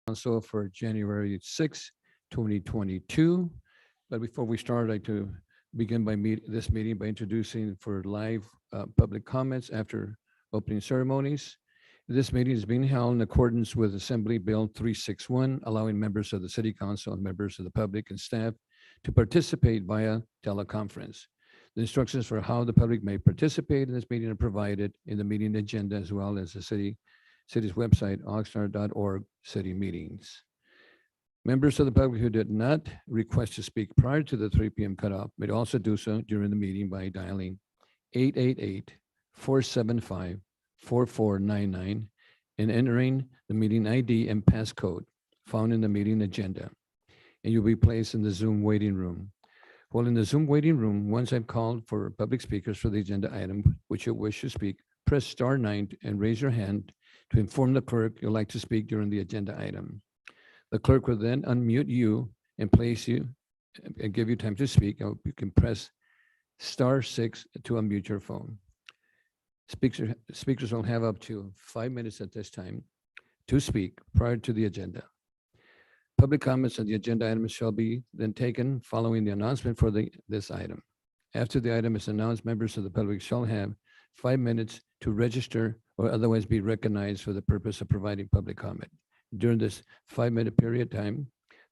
Council for January 6, 2022. But before we start, I'd like to begin this meeting by introducing for live public comments after opening ceremonies. This meeting is being held in accordance with Assembly Bill 361, allowing members of the City Council and members of the public and staff to participate via teleconference. The instructions for how the public may participate in this meeting are provided in the meeting agenda as well as the city's website, oxnard.org, city meetings. Members of the public who did not request to speak prior to the 3 p.m. cutoff may also do so during the meeting by dialing 888-475-4499 and entering the meeting ID and passcode found in the meeting agenda. And you'll be placed in the Zoom waiting room. While in the Zoom waiting room, once I've called for public speakers for the agenda item which you wish to speak, press *9 and raise your hand to inform the clerk you'd like to speak during the agenda item. The clerk will then unmute you and place you and give you time to speak. You can press *6 to unmute your phone. Speakers will have up to 5 minutes at this time to speak prior to the agenda. Public comments on the agenda items shall be then taken following the announcement for this item. After the item is announced, members of the public shall have 5 minutes to register or otherwise be recognized for the purpose of providing public comment. During this 5-minute period time,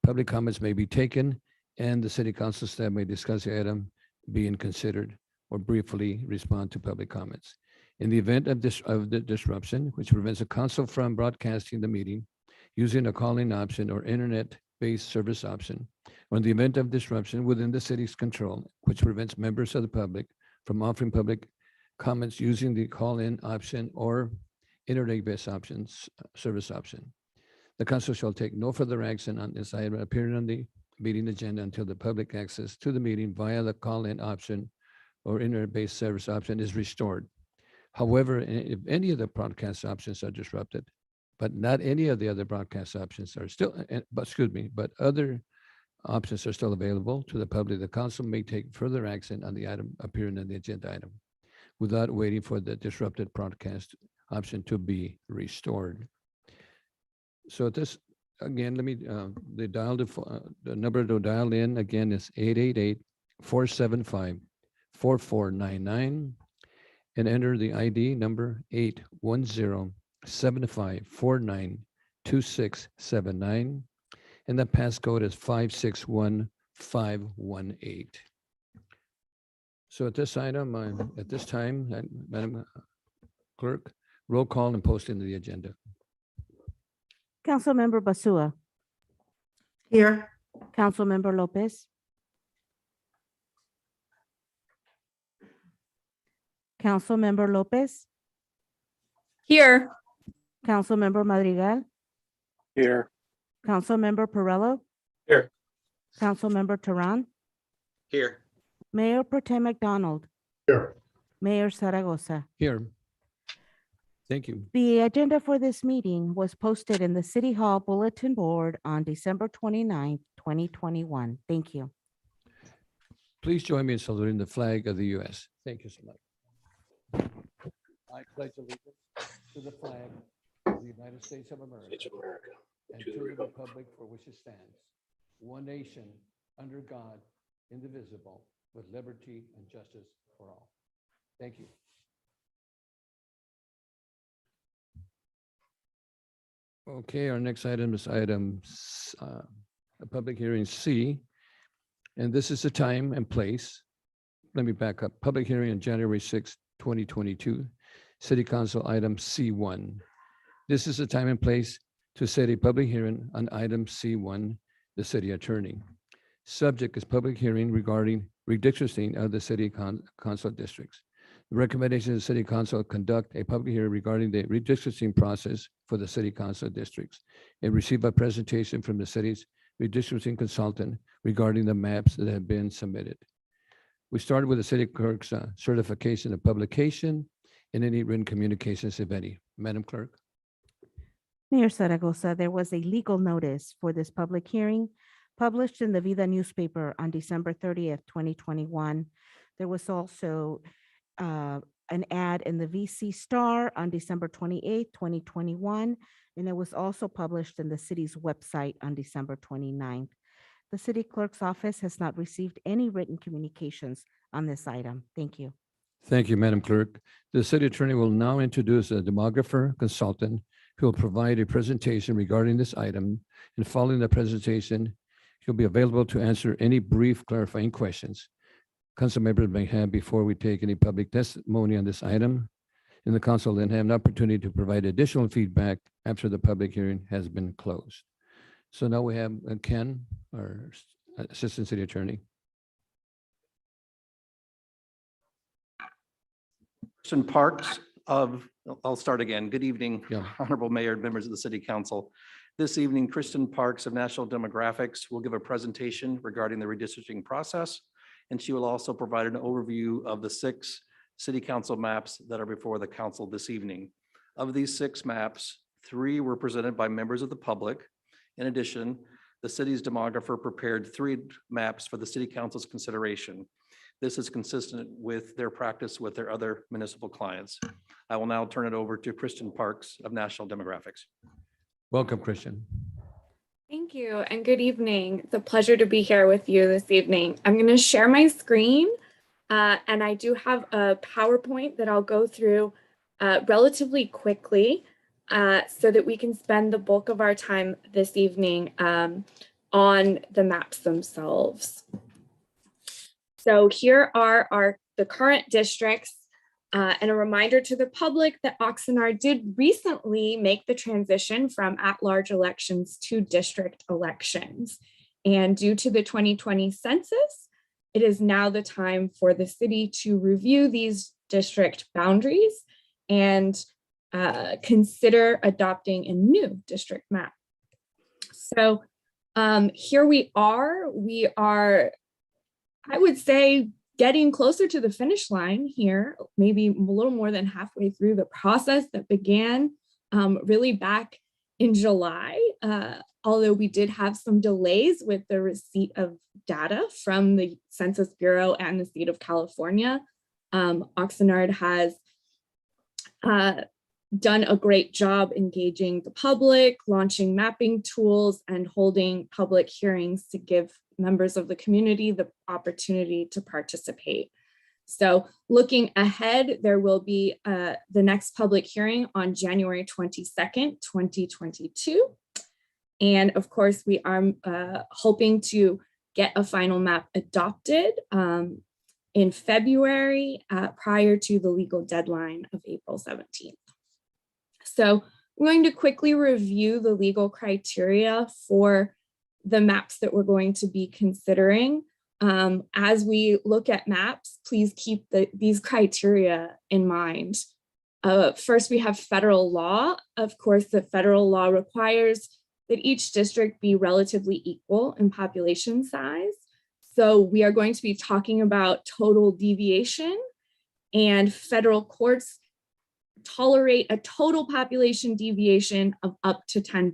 public comments may be taken and the city council staff may discuss the item being considered or briefly respond to public comments. In the event of the disruption, which prevents the council from broadcasting the meeting using a call-in option or internet-based service option, or in the event of disruption within the city's control, which prevents members of the public from offering public comments using the call-in option or internet-based service option. The council shall take no further action on this item appearing on the meeting agenda until the public access to the meeting via the call-in option or internet-based service option is restored. However, if any of the broadcast options are disrupted, but not any of the other broadcast options are still, but other options are still available to the public, the council may take further action on the item appearing on the agenda item without waiting for the disrupted broadcast option to be restored. So this, again, let me, the number to dial in again is 888-475-4499 and enter the ID number 810-7549-2679. And the passcode is 561518. So at this item, at this time, Madam Clerk, roll call and post into the agenda. Councilmember Basua, Here. Councilmember Lopez, Councilmember Lopez, Here. Councilmember Madrigal, Here. Councilmember Perrello, Here. Councilmember Tehran, Here. Mayor Pro Tem McDonald, Here. Mayor Zaragoza. Here. Thank you. The agenda for this meeting was posted in the City Hall Bulletin Board on December 29th, 2021. Thank you. Please join me in saluting the flag of the U.S. Thank you so much. I pledge allegiance to the flag of the United States of America and to the republic for which it stands, one nation, under God, indivisible, with liberty and justice for all. Thank you. Okay, our next item is a public hearing C, and this is the time and place. Let me back up. Public hearing on January 6, 2022, City Council item C1. This is the time and place to set a public hearing on item C1, the city attorney. Subject is public hearing regarding redistricting of the city council districts. The recommendation of the city council conduct a public hearing regarding the redistricting process for the city council districts and receive a presentation from the city's redistricting consultant regarding the maps that have been submitted. We started with the city clerk's certification of publication and any written communications, if any. Madam Clerk. Mayor Zaragoza, there was a legal notice for this public hearing published in the Vida newspaper on December 30th, 2021. There was also an ad in the VC Star on December 28th, 2021, and it was also published in the city's website on December 29th. The city clerk's office has not received any written communications on this item. Thank you. Thank you, Madam Clerk. The city attorney will now introduce a demographer consultant who will provide a presentation regarding this item. And following the presentation, he'll be available to answer any brief clarifying questions council members may have before we take any public testimony on this item. And the council then have an opportunity to provide additional feedback after the public hearing has been closed. So now we have Ken, our Assistant City Attorney. Parks I'll start again. Good evening, Yeah. Honorable Mayor and members of the City Council. This evening, Kristen Parks of National Demographics will give a presentation regarding the redistricting process, and she will also provide an overview of the 6 City Council maps that are before the council this evening. Of these 6 maps, 3 were presented by members of the public. In addition, the city's demographer prepared 3 maps for the City Council's consideration. This is consistent with their practice with their other municipal clients. I will now turn it over to Kristen Parks of National Demographics. Welcome, Christian. Thank you and good evening. It's a pleasure to be here with you this evening. I'm going to share my screen and I do have a PowerPoint that I'll go through relatively quickly so that we can spend the bulk of our time this evening on the maps themselves. So here are the current districts and a reminder to the public that Oxnard did recently make the transition from at-large elections to district elections. And due to the 2020 census, it is now the time for the city to review these district boundaries and consider adopting a new district map. So here we are, I would say, getting closer to the finish line here, maybe a little more than halfway through the process that began really back in July, although we did have some delays with the receipt of data from the Census Bureau and the state of California. Oxnard has done a great job engaging the public, launching mapping tools, and holding public hearings to give members of the community the opportunity to participate. So looking ahead, there will be the next public hearing on January 22nd, 2022. And of course, we are hoping to get a final map adopted in February prior to the legal deadline of April 17th. So I'm going to quickly review the legal criteria for the maps that we're going to be considering. As we look at maps, please keep these criteria in mind. First, we have federal law. Of course, the federal law requires that each district be relatively equal in population size. So we are going to be talking about total deviation, and federal courts tolerate a total population deviation of up to 10%.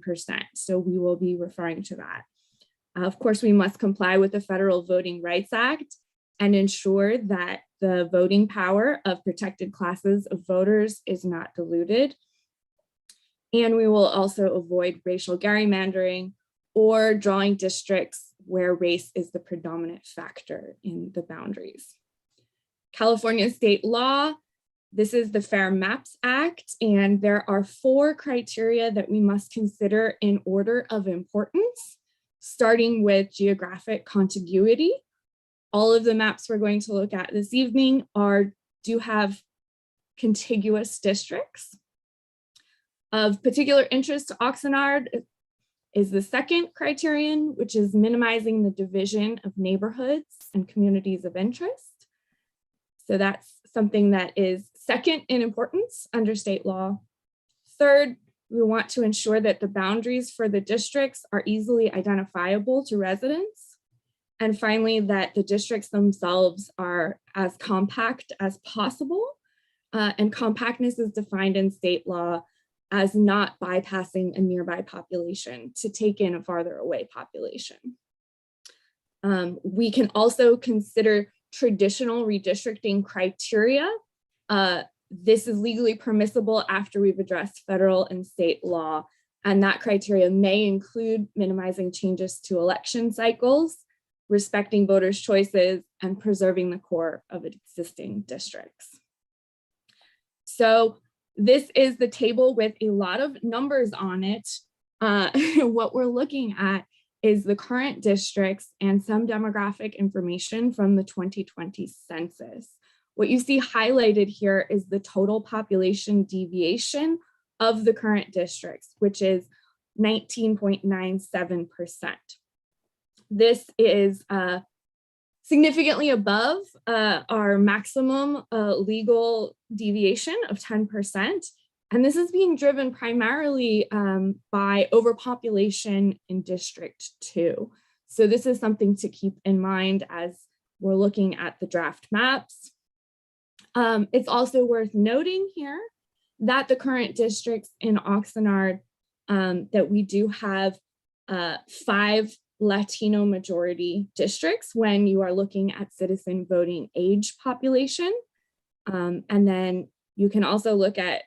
So we will be referring to that. Of course, we must comply with the Federal Voting Rights Act and ensure that the voting power of protected classes of voters is not diluted. And we will also avoid racial gerrymandering or drawing districts where race is the predominant factor in the boundaries. California state law, this is the Fair Maps Act, and there are 4 criteria that we must consider in order of importance, starting with geographic contiguity. All of the maps we're going to look at this evening do have contiguous districts. Of particular interest to Oxnard is the second criterion, which is minimizing the division of neighborhoods and communities of interest. So that's something that is second in importance under state law. Third, we want to ensure that the boundaries for the districts are easily identifiable to residents. And finally, that the districts themselves are as compact as possible. And compactness is defined in state law as not bypassing a nearby population to take in a farther away population. We can also consider traditional redistricting criteria. This is legally permissible after we've addressed federal and state law And that criteria may include minimizing changes to election cycles, respecting voters' choices, and preserving the core of existing districts. So this is the table with a lot of numbers on it. What we're looking at is the current districts and some demographic information from the 2020 census. What you see highlighted here is the total population deviation of the current districts, which is 19.97%. This is significantly above our maximum legal deviation of 10%. And this is being driven primarily by overpopulation in District 2. So this is something to keep in mind as we're looking at the draft maps. It's also worth noting here that the current districts in Oxnard, that we do have 5 Latino majority districts when you are looking at citizen voting age population. And then you can also look at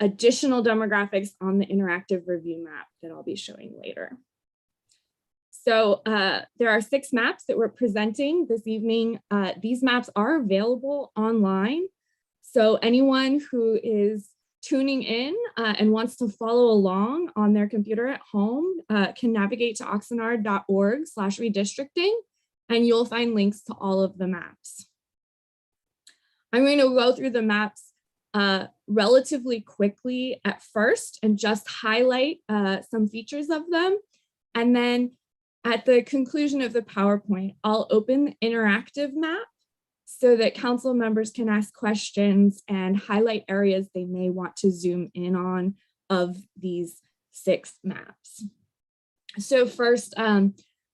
additional demographics on the interactive review map that I'll be showing later. So there are 6 maps that we're presenting this evening. These maps are available online. So anyone who is tuning in and wants to follow along on their computer at home can navigate to oxnard.org/redistricting, and you'll find links to all of the maps. I'm going to go through the maps relatively quickly at first and just highlight some features of them. And then at the conclusion of the PowerPoint, I'll open the interactive map so that council members can ask questions and highlight areas they may want to zoom in on of these 6 maps. So first,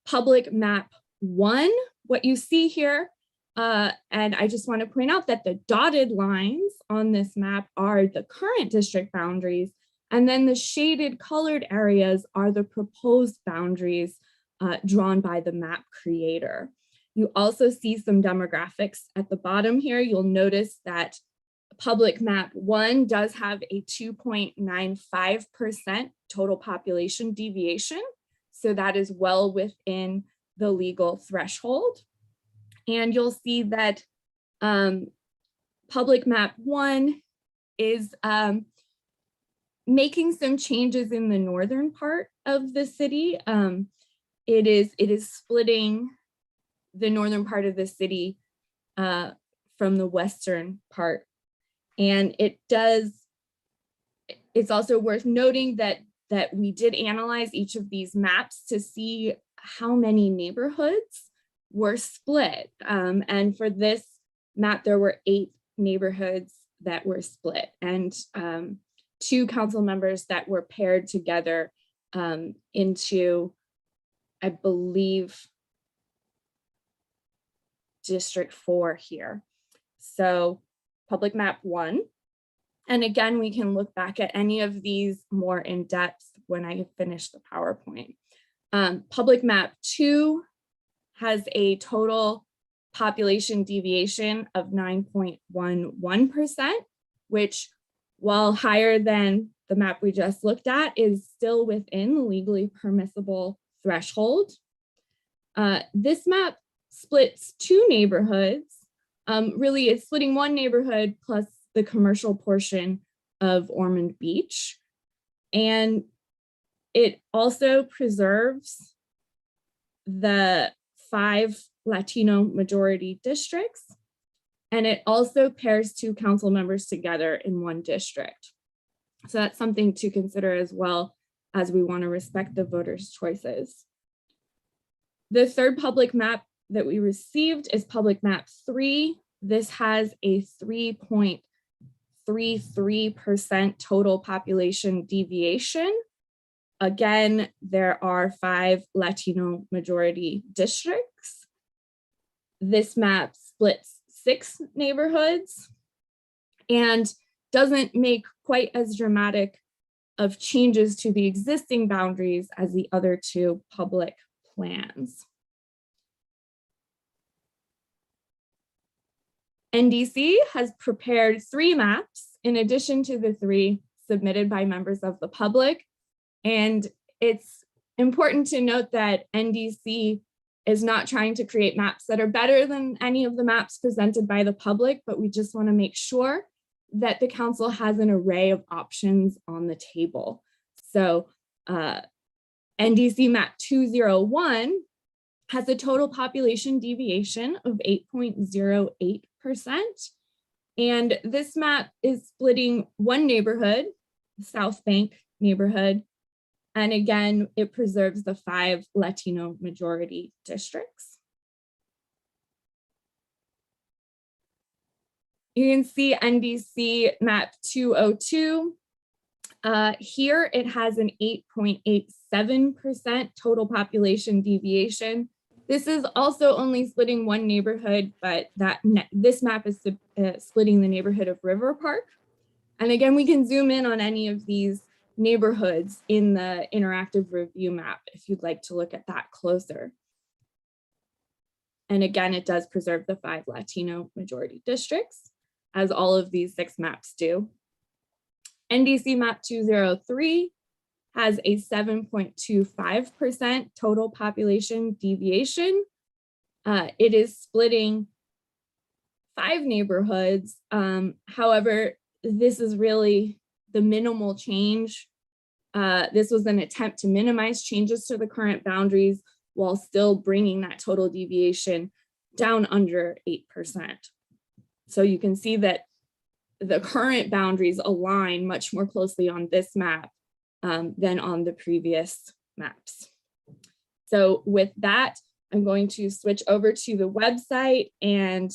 public map 1, what you see here, and I just want to point out that the dotted lines on this map are the current district boundaries, and then the shaded colored areas are the proposed boundaries drawn by the map creator. You also see some demographics at the bottom here. You'll notice that public map 1 does have a 2.95% total population deviation. So that is well within the legal threshold. And you'll see that public map 1 is making some changes in the northern part of the city. It is splitting the northern part of the city from the western part. And it's also worth noting that we did analyze each of these maps to see how many neighborhoods were split. And for this map, there were 8 neighborhoods that were split, and 2 council members that were paired together into, I believe, District 4 here. So public map 1. And again, we can look back at any of these more in depth when I finish the PowerPoint. Public map 2 has a total population deviation of 9.11%, which, while higher than the map we just looked at, is still within the legally permissible threshold. This map splits 2 neighborhoods. Really, it's splitting 1 neighborhood plus the commercial portion of Ormond Beach. And it also preserves the 5 Latino majority districts. And it also pairs 2 council members together in 1 district. So that's something to consider as well, as we want to respect the voters' choices. The third public map that we received is public map 3. This has a 3.33% total population deviation. Again, there are 5 Latino majority districts. This map splits 6 neighborhoods and doesn't make quite as dramatic of changes to the existing boundaries as the other 2 public plans. NDC has prepared 3 maps in addition to the 3 submitted by members of the public. And it's important to note that NDC is not trying to create maps that are better than any of the maps presented by the public, but we just want to make sure that the council has an array of options on the table. So NDC map 201 has a total population deviation of 8.08%. And this map is splitting one neighborhood, South Bank neighborhood. And again, it preserves the 5 Latino majority districts. You can see NDC map 202. Here it has an 8.87% total population deviation. This is also only splitting one neighborhood, but this map is splitting the neighborhood of River Park. And again, we can zoom in on any of these neighborhoods in the interactive review map if you'd like to look at that closer. And again, it does preserve the 5 Latino majority districts, as all of these 6 maps do. NDC map 203 has a 7.25% total population deviation. It is splitting 5 neighborhoods. However, this is really the minimal change. This was an attempt to minimize changes to the current boundaries while still bringing that total deviation down under 8%. So you can see that the current boundaries align much more closely on this map than on the previous maps. So with that, I'm going to switch over to the website and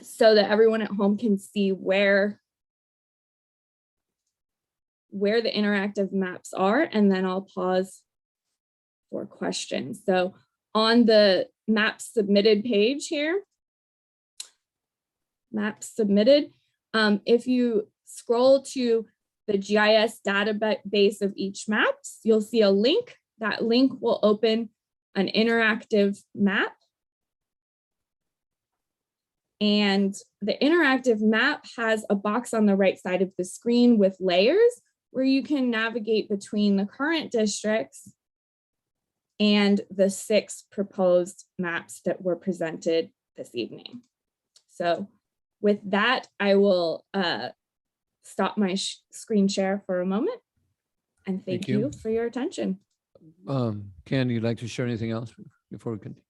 so that everyone at home can see where the interactive maps are, and then I'll pause for questions. So on the map submitted page here, map submitted, if you scroll to the GIS database of each maps, you'll see a link. That link will open an interactive map. And the interactive map has a box on the right side of the screen with layers where you can navigate between the current districts and the 6 proposed maps that were presented this evening. So with that, I will stop my screen share for a moment and thank you for your attention. Ken, you'd like to share anything else before we continue?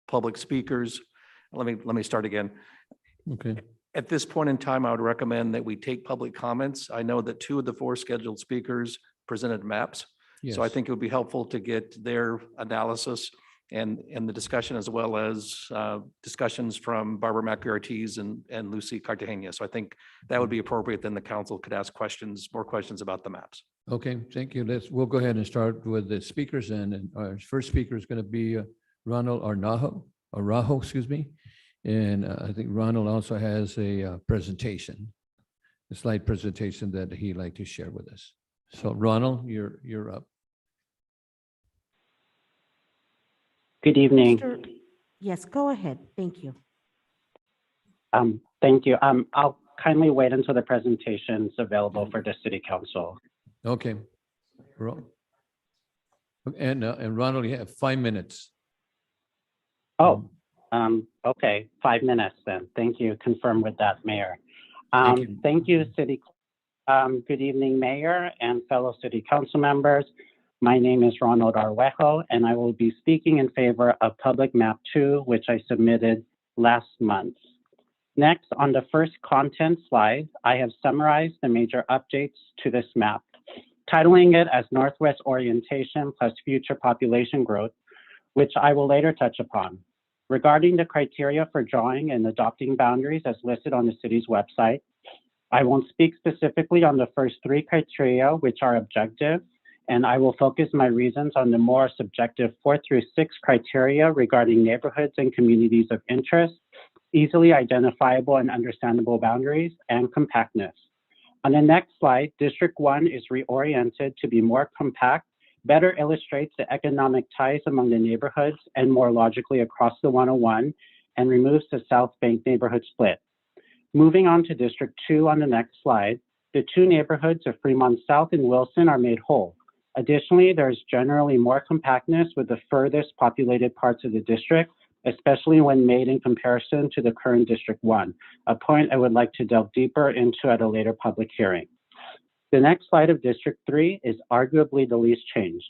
Public speakers. Let me start again. Okay. At this point in time, I would recommend that we take public comments. I know that 2 of the 4 scheduled speakers presented maps. So I think it would be helpful to get their analysis and the discussion, as well as discussions from Barbara Mack Ortiz and Lucy Cartagena. So I think that would be appropriate. Then the council could ask more questions about the maps. Okay, thank you. We'll go ahead and start with the speakers, and our first speaker is going to be Ronald Araujo, excuse me. And I think Ronald also has a presentation, a slide presentation that he'd like to share with us. So Ronald, you're up. Good evening. Yes, go ahead. Thank you. Thank you. I'll kindly wait until the presentation's available for the City Council. Okay. And Ronald, you have 5 minutes. Oh, okay, 5 minutes then. Thank you. Confirm with that, Mayor. Thank you, City. Good evening, Mayor and fellow City Council members. My name is Ronald Araujo, and I will be speaking in favor of Public Map 2, which I submitted last month. Next, on the first content slide, I have summarized the major updates to this map, titling it as Northwest Orientation plus Future Population Growth, which I will later touch upon. Regarding the criteria for drawing and adopting boundaries as listed on the city's website, I won't speak specifically on the first 3 criteria, which are objective, and I will focus my reasons on the more subjective 4 through 6 criteria regarding neighborhoods and communities of interest, easily identifiable and understandable boundaries, and compactness. On the next slide, District 1 is reoriented to be more compact, better illustrates the economic ties among the neighborhoods and more logically across the 101, and removes the South Bank neighborhood split. Moving on to District 2 on the next slide, the two neighborhoods of Fremont South and Wilson are made whole. Additionally, there's generally more compactness with the furthest populated parts of the district, especially when made in comparison to the current District 1, a point I would like to delve deeper into at a later public hearing. The next slide of District 3 is arguably the least change.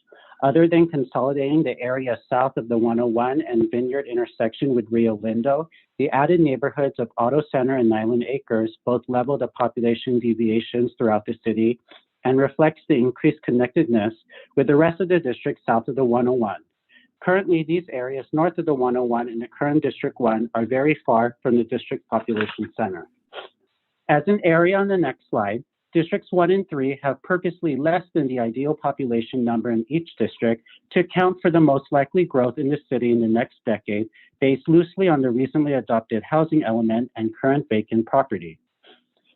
Other than consolidating the area south of the 101 and Vineyard intersection with Rio Lindo, the added neighborhoods of Auto Center and Nyland Acres both level the population deviations throughout the city and reflects the increased connectedness with the rest of the district south of the 101. Currently, these areas north of the 101 in the current District 1 are very far from the district population center. As an area on the next slide, Districts 1 and 3 have purposely less than the ideal population number in each district to account for the most likely growth in the city in the next decade, based loosely on the recently adopted housing element and current vacant property.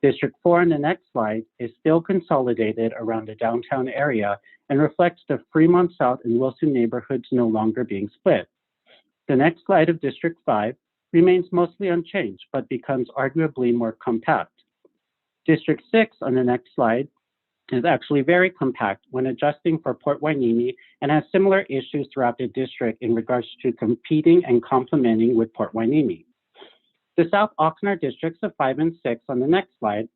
District 4 on the next slide is still consolidated around the downtown area and reflects the Fremont South and Wilson neighborhoods no longer being split. The next slide of District 5 remains mostly unchanged, but becomes arguably more compact. District 6 on the next slide is actually very compact when adjusting for Port Hueneme and has similar issues throughout the district in regards to competing and complementing with Port Hueneme. The South Oxnard districts of 5 and 6 on the next slide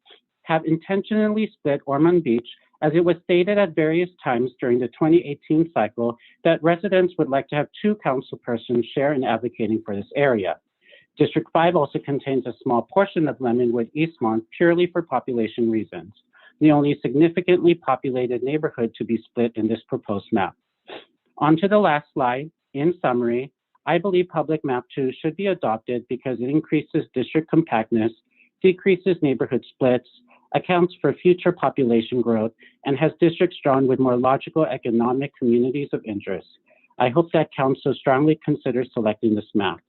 have intentionally split Ormond Beach, as it was stated at various times during the 2018 cycle that residents would like to have two councilpersons share in advocating for this area. District 5 also contains a small portion of Lemonwood Eastmont purely for population reasons, the only significantly populated neighborhood to be split in this proposed map. On to the last slide. In summary, I believe Public Map 2 should be adopted because it increases district compactness, decreases neighborhood splits, accounts for future population growth, and has districts drawn with more logical economic communities of interest. I hope that Council strongly considers selecting this map.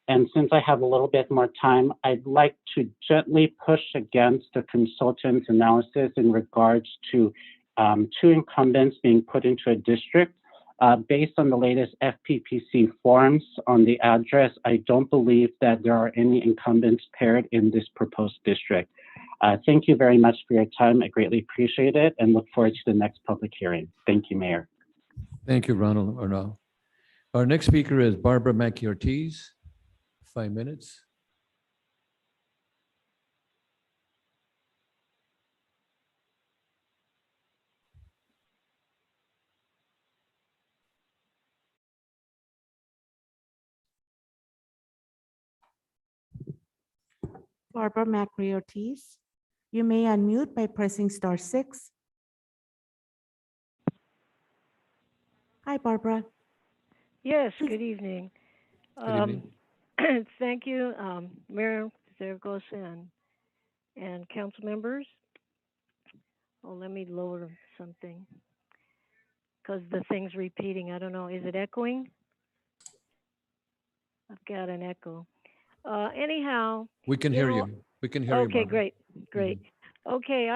And since I have a little bit more time, I'd like to gently push against the consultant's analysis in regards to two incumbents being put into a district. Based on the latest FPPC forms on the address, I don't believe that there are any incumbents paired in this proposed district. Thank you very much for your time. I greatly appreciate it and look forward to the next public hearing. Thank you, Mayor. Thank you, Ronald Arnal. Our next speaker is Barbara Mack Ortiz. 5 minutes. Barbara Macri Ortiz. You may unmute by pressing *6. Hi, Barbara. Yes, good evening. Good evening. Thank you, Mayor Zaragoza and council members. Oh, let me lower something because the thing's repeating. I don't know. Is it echoing? I've got an echo. Anyhow. We can hear you. We can hear you. Okay, Barbara. great. Okay,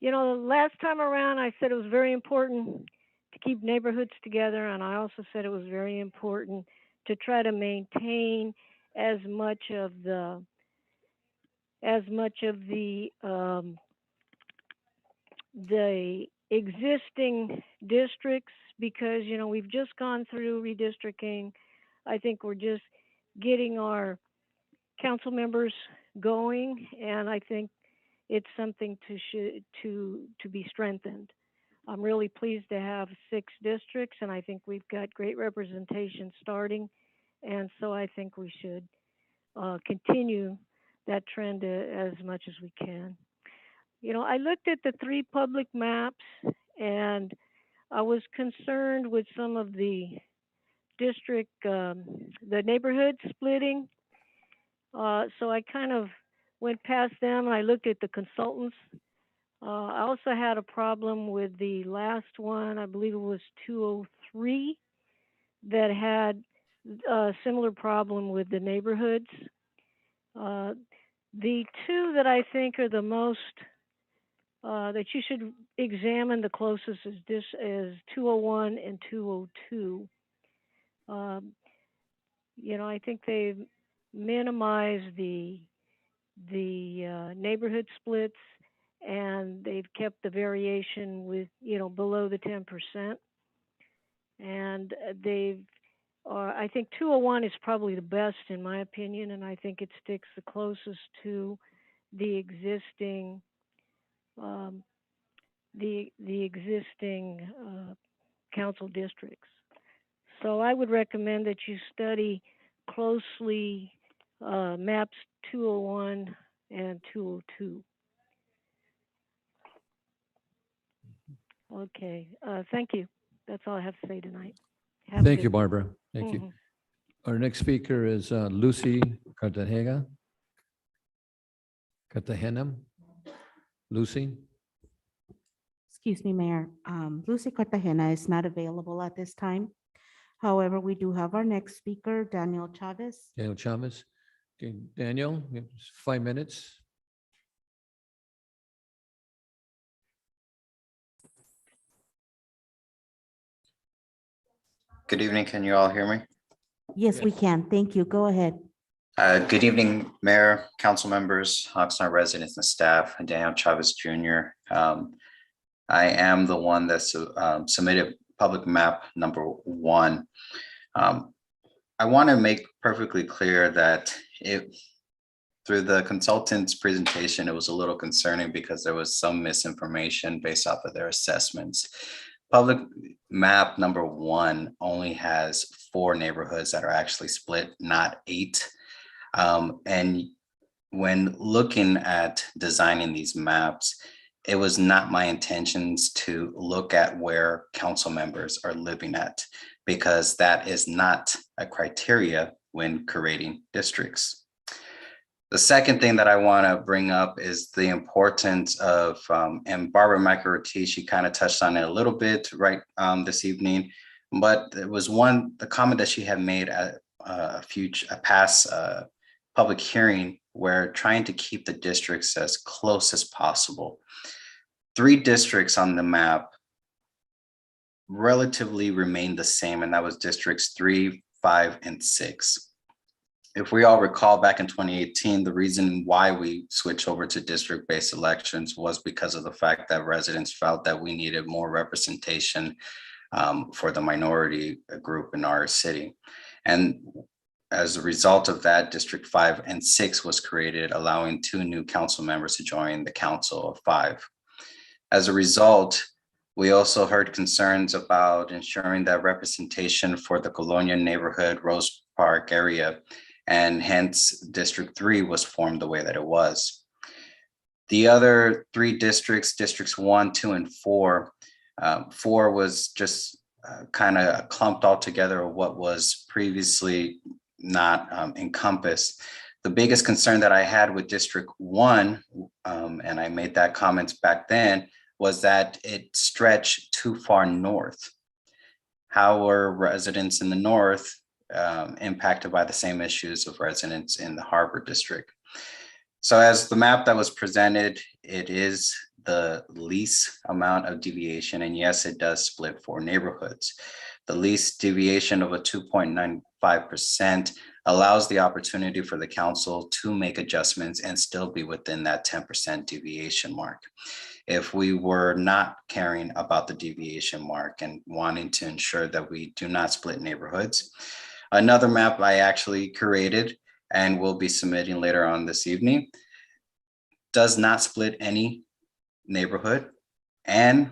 the last time around I said it was very important to keep neighborhoods together, and I also said it was very important to try to maintain as much of the existing districts, because we've just gone through redistricting. I think we're just getting our council members going, and I think it's something to be strengthened. I'm really pleased to have 6 districts, and I think we've got great representation starting, and so I think we should continue that trend as much as we can. I looked at the 3 public maps, and I was concerned with some of the the neighborhood splitting. So I kind of went past them, and I looked at the consultants. I also had a problem with the last one, I believe it was 203, that had a similar problem with the neighborhoods. The 2 that I think are the most, that you should examine the closest is 201 and 202. I think minimize the neighborhood splits, and they've kept the variation with, below the 10%. And I think 201 is probably the best in my opinion, and I think it sticks the closest to the existing council districts. So I would recommend that you study closely maps 201 and 202. Okay, thank you. That's all I have to say tonight. Have a Thank good you, one. Barbara. Thank you. Mhm. Our next speaker is Lucy Cartagena. Cartagena. Lucy? Excuse me, Mayor. Lucy Cartagena is not available at this time. However, we do have our next speaker, Daniel Chavez. Daniel Chavez. Okay, Daniel, you have 5 minutes. Good evening. Can you all hear me? Yes, we can. Thank you. Go ahead. Good evening, Mayor, council members, Oxnard residents and staff, and Daniel Chavez Jr. I am the one that submitted public map number 1. I want to make perfectly clear that through the consultant's presentation, it was a little concerning because there was some misinformation based off of their assessments. Public map number 1 only has 4 neighborhoods that are actually split, not 8. And when looking at designing these maps, it was not my intentions to look at where council members are living at, because that is not a criteria when creating districts. The second thing that I want to bring up is the importance of, and Barbara Mack, Ortiz, she kind of touched on it a little bit this evening, but it was the comment that she had made at a past public hearing, where trying to keep the districts as close as possible. 3 districts on the map relatively remained the same, and that was districts 3, 5, and 6. If we all recall, back in 2018, the reason why we switched over to district-based elections was because of the fact that residents felt that we needed more representation for the minority group in our city. And as a result of that, District 5 and 6 was created, allowing 2 new council members to join the Council of 5. As a result, we also heard concerns about ensuring that representation for the Colonia neighborhood, Rose Park area, and hence District 3 was formed the way that it was. The other 3 districts, Districts 1, 2, and 4, 4 was just kind of clumped all together of what was previously not encompassed. The biggest concern that I had with District 1, and I made that comment back then, was that it stretched too far north. How were residents in the north impacted by the same issues of residents in the Harbor District? So as the map that was presented, it is the least amount of deviation, and yes, it does split 4 neighborhoods. The least deviation of a 2.95% allows the opportunity for the council to make adjustments and still be within that 10% deviation mark. If we were not caring about the deviation mark and wanting to ensure that we do not split neighborhoods, another map I actually created and will be submitting later on this evening does not split any neighborhood and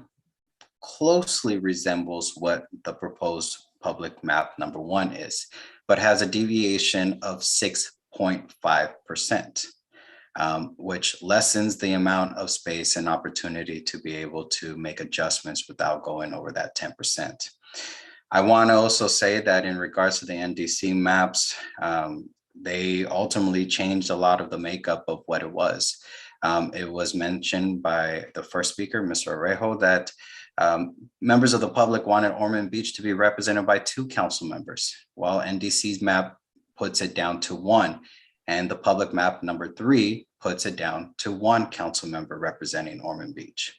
closely resembles what the proposed public map number 1 is, but has a deviation of 6.5%, which lessens the amount of space and opportunity to be able to make adjustments without going over that 10%. I want to also say that in regards to the NDC maps, they ultimately changed a lot of the makeup of what it was. It was mentioned by the first speaker, Mr. Orejo, that members of the public wanted Ormond Beach to be represented by 2 council members, while NDC's map puts it down to 1, and the public map number 3 puts it down to 1 council member representing Ormond Beach.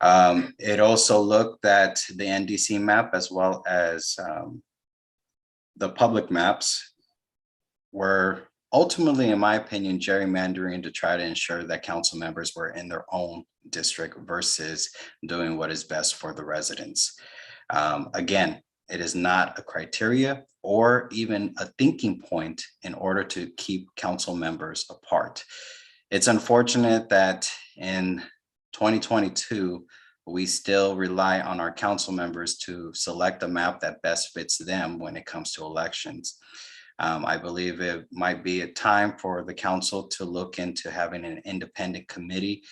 It also looked at the NDC map as well as the public maps were ultimately, in my opinion, gerrymandering to try to ensure that council members were in their own district versus doing what is best for the residents. Again, it is not a criteria or even a thinking point in order to keep council members apart. It's unfortunate that in 2022, we still rely on our council members to select a map that best fits them when it comes to elections. I believe it might be a time for the council to look into having an independent committee,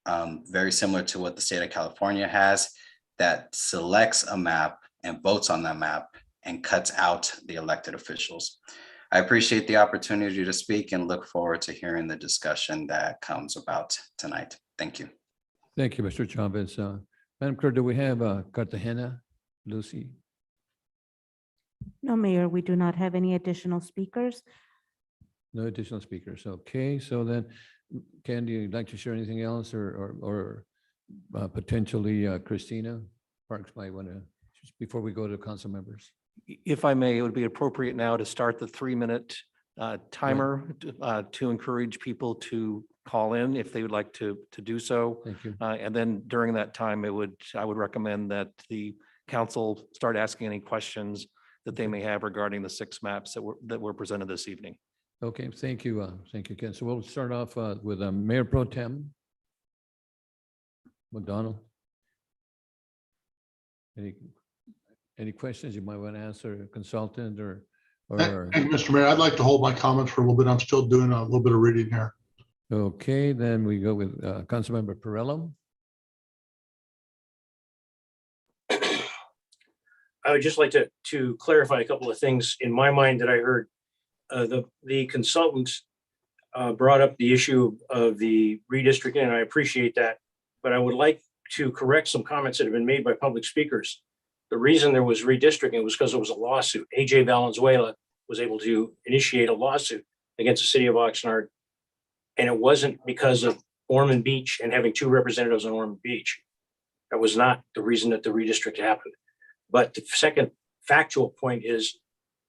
very similar to what the state of California has, that selects a map and votes on that map and cuts out the elected officials. I appreciate the opportunity to speak and look forward to hearing the discussion that comes about tonight. Thank you. Thank you, Mr. Chavez. Madam Clerk, do we have Cartagena, Lucy? No, Mayor, we do not have any additional speakers. No additional speakers. Okay, so then, Candy, you'd like to share anything else or potentially Christina Parks might want to, just before we go to council members? If I may, it would be appropriate now to start the 3-minute timer to encourage people to call in if they would like to do so. Thank you. And then during that time, I would recommend that the council start asking any questions that they may have regarding the 6 maps that were presented this evening. Okay, thank you. Thank you, Ken. So we'll start off with Mayor Pro Tem McDonald. Any questions you might want to ask a consultant or? Thank you, Mr. Mayor. I'd like to hold my comments for a little bit. I'm still doing a little bit of reading here. Okay, then we go with Councilmember Perrello. I would just like to clarify a couple of things in my mind that I heard. The consultant brought up the issue of the redistricting, and I appreciate that. But I would like to correct some comments that have been made by public speakers. The reason there was redistricting was because there was a lawsuit. AJ Valenzuela was able to initiate a lawsuit against the city of Oxnard. And it wasn't because of Ormond Beach and having 2 representatives on Ormond Beach. That was not the reason that the redistrict happened. But the second factual point is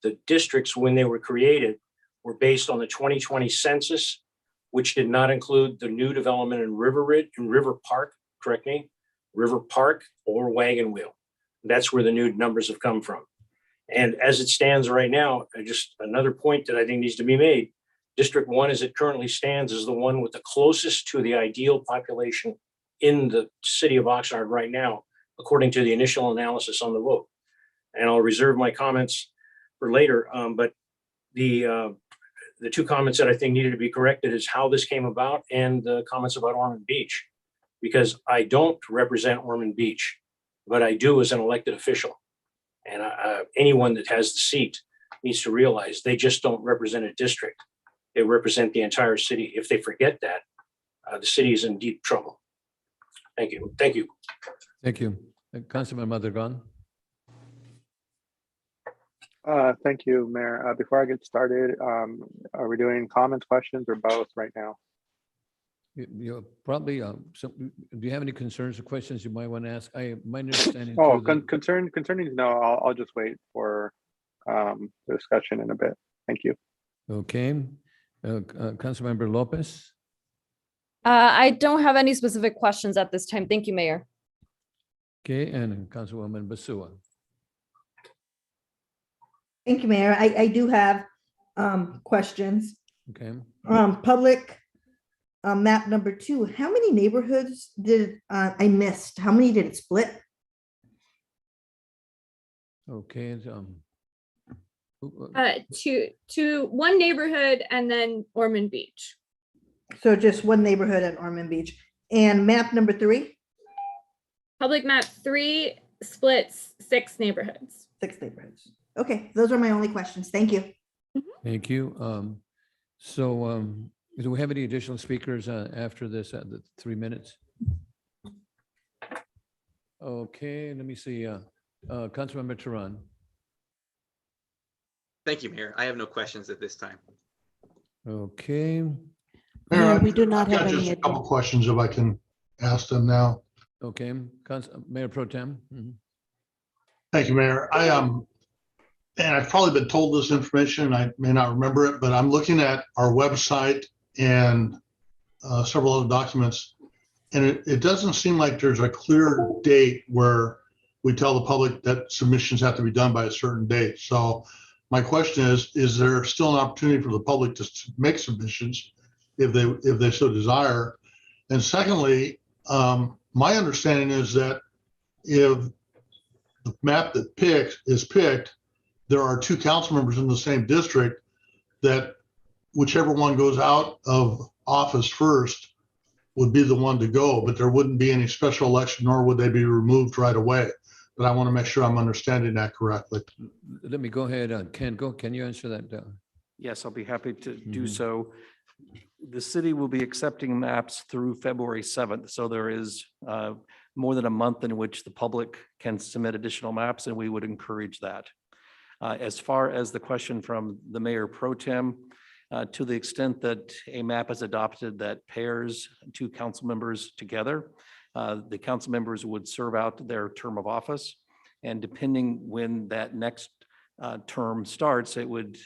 the districts, when they were created, were based on the 2020 census, which did not include the new development in River Park, correct me, River Park or Wagon Wheel. That's where the new numbers have come from. And as it stands right now, just another point that I think needs to be made, District 1 as it currently stands is the one with the closest to the ideal population in the city of Oxnard right now, according to the initial analysis on the vote. And I'll reserve my comments for later, but the 2 comments that I think needed to be corrected is how this came about and the comments about Ormond Beach, because I don't represent Ormond Beach, but I do as an elected official. And anyone that has the seat needs to realize they just don't represent a district. They represent the entire city. If they forget that, the city is in deep trouble. Thank you. Thank you. Thank you. Councilman Madrigal. Thank you, Mayor. Before I get started, are we doing comments, questions, or both right now? You probably, do you have any concerns or questions you might want to ask? My understanding. Oh, concerning, no, I'll just wait for the discussion in a bit. Thank you. Okay. Councilmember Lopez. I don't have any specific questions at this time. Thank you, Mayor. Okay, and Councilwoman Basua. Thank you, Mayor. I do have questions. Okay. Public map number 2. How many neighborhoods did I missed? How many did it split? Okay. To 1 neighborhood and then Ormond Beach. So just 1 neighborhood at Ormond Beach. And map number 3? Public map 3 splits 6 neighborhoods. 6 neighborhoods. Okay, those are my only questions. Thank you. Thank you. Do we have any additional speakers after this at the 3 minutes? Okay, let me see. Councilmember Turan. Thank you, Mayor. I have no questions at this time. Okay. Mayor, we do not I've got have just any. a couple questions if I can ask them now. Okay, Mayor Pro Tem. Mhm. Thank you, Mayor. and I've probably been told this information, and I may not remember it, but I'm looking at our website and several other documents, and it doesn't seem like there's a clear date where we tell the public that submissions have to be done by a certain date. So my question is there still an opportunity for the public to make submissions if they so desire? And secondly, my understanding is that if the map that is picked, there are two council members in the same district, that whichever one goes out of office first would be the one to go, but there wouldn't be any special election, nor would they be removed right away. But I want to make sure I'm understanding that correctly. Let me go ahead. Ken, can you answer that? Yes, I'll be happy to do so. The city will be accepting maps through February 7th. So there is more than a month in which the public can submit additional maps, and we would encourage that. As far as the question from the Mayor Pro Tem, to the extent that a map is adopted that pairs two council members together, the council members would serve out their term of office. And depending when that next term starts, that would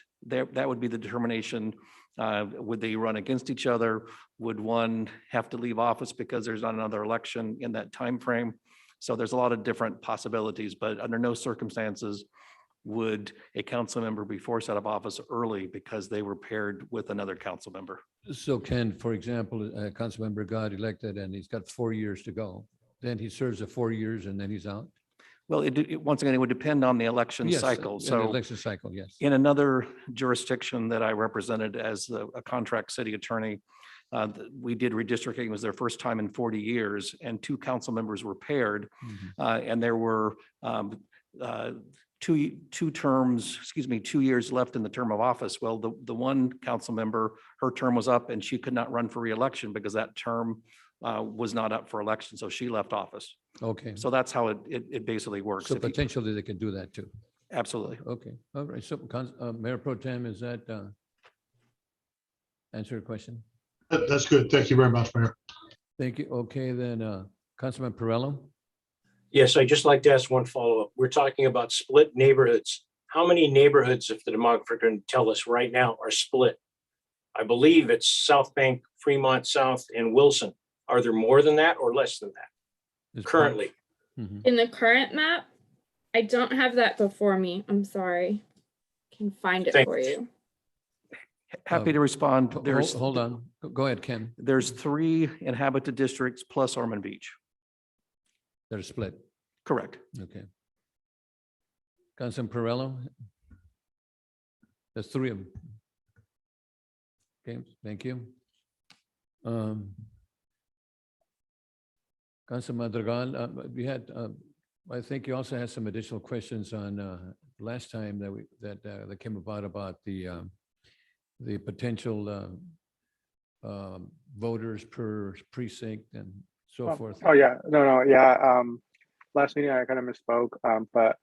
be the determination. Would they run against each other? Would one have to leave office because there's not another election in that time frame? So there's a lot of different possibilities, but under no circumstances would a council member be forced out of office early because they were paired with another council member. So Ken, for example, a council member got elected and he's got 4 years to go. Then he serves the 4 years and then he's out? Well, once again, it would depend on the election Yes, cycle. an So election cycle, yes. in another jurisdiction that I represented as a contract city attorney, we did redistricting. It was their first time in 40 years, and two council members were paired. And there were 2 years left in the term of office. Well, the one council member, her term was up and she could not run for reelection because that term was not up for election. So she left office. Okay. So that's how it basically works. So If you- potentially they can do that too. Absolutely. Okay, all right. So Mayor Pro Tem, is that answer your question? That's good. Thank you very much, Mayor. Thank you. Okay, then Councilman Perrello? Yes, I'd just like to ask one follow-up. We're talking about split neighborhoods. How many neighborhoods, if the demographer can tell us right now, are split? I believe it's South Bank, Fremont South, and Wilson. Are there more than that or less than that currently? In the current map, I don't have that before me. I'm sorry. Can find it Thank for you. Happy to respond. Hold on. Go ahead, Ken. There's 3 inhabited districts plus Ormond Beach. They're split. Correct. Okay. Councilman Perrello? There's 3 of them. Okay, thank you. Councilman Madrigal, we had, I think you also had some additional questions on last time that came about the potential voters per precinct and so forth. Oh, yeah, no, yeah. Last meeting I kind of misspoke, but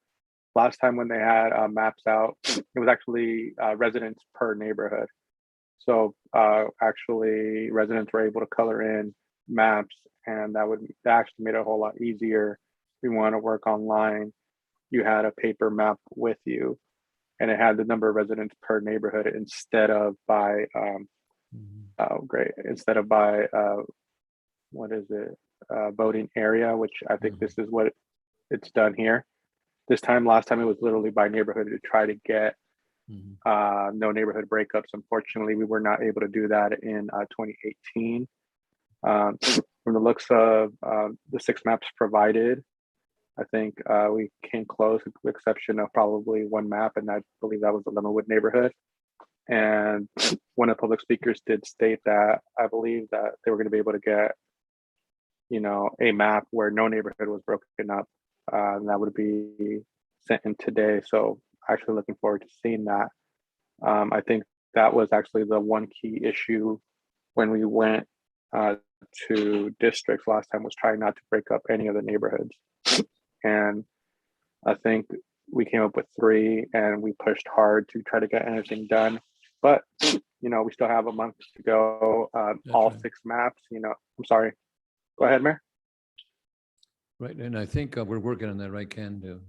last time when they had maps out, it was actually residents per neighborhood. So actually residents were able to color in maps, and that actually made it a whole lot easier. We want to work online. You had a paper map with you, and it had the number of residents per neighborhood instead of by what is it, voting area, which I think this is what it's done here. Last time it was literally by neighborhood to try to get no neighborhood breakups. Unfortunately, we were not able to do that in 2018. From the looks of the 6 maps provided, I think we came close with the exception of probably one map, and I believe that was the Lemonwood neighborhood. And one of the public speakers did state that I believe that they were going to be able to get, a map where no neighborhood was broken up, and that would be sent in today. So actually looking forward to seeing that. I think that was actually the one key issue when we went to districts last time, was trying not to break up any of the neighborhoods. And I think we came up with 3, and we pushed hard to try to get anything done. But, we still have a month to go. All 6 maps, I'm sorry. Go ahead, Mayor. Right, and I think we're working on that, right, Ken,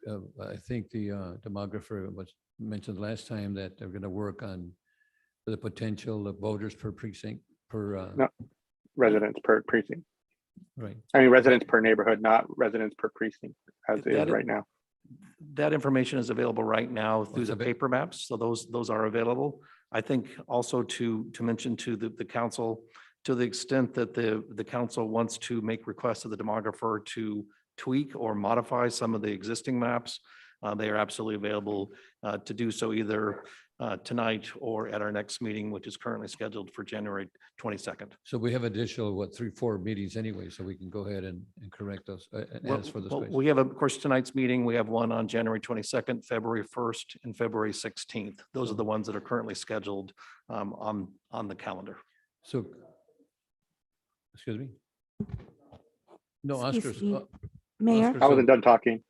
I think the demographer was mentioned last time that they're going to work on the potential of voters per precinct per, No, residents per precinct. right. I mean, residents per neighborhood, not residents per precinct as it is right now. That information is available right now through the What's paper maps, so those are available. I think also to mention to the council, to the extent that the council wants to make requests of the demographer to tweak or modify some of the existing maps, they are absolutely available to do so either tonight or at our next meeting, which is currently scheduled for January 22nd. So we have additional, what, 3-4 meetings anyway, so we can go ahead and correct those, and Well, ask for those well, questions. we have, of course, tonight's meeting, we have one on January 22nd, February 1st, and February 16th. Those are the ones that are currently scheduled on the calendar. So, excuse me? No, Excuse Oscar's. me, Mayor? Oscar, I wasn't so- done talking.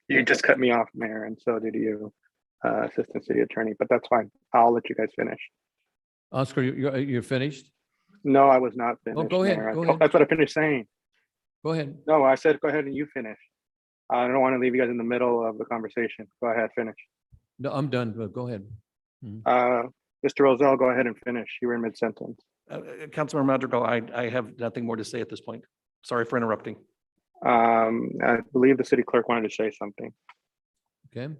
You just cut me off, Mayor, and so did you, Assistant City Attorney, but that's fine. I'll let you guys finish. Oscar, you're finished? No, I was not finished. go ahead, Mayor. go ahead. That's what I finished saying. Go ahead. No, I said, go ahead and you finish. I don't want to leave you guys in the middle of the conversation. Go ahead, finish. No, I'm done, but go ahead. Mr. Roselle, go ahead and finish. You were in mid-sentence. Councilmember Madrigal, I have nothing more to say at this point. Sorry for interrupting. I believe the city clerk wanted to say something. Okay,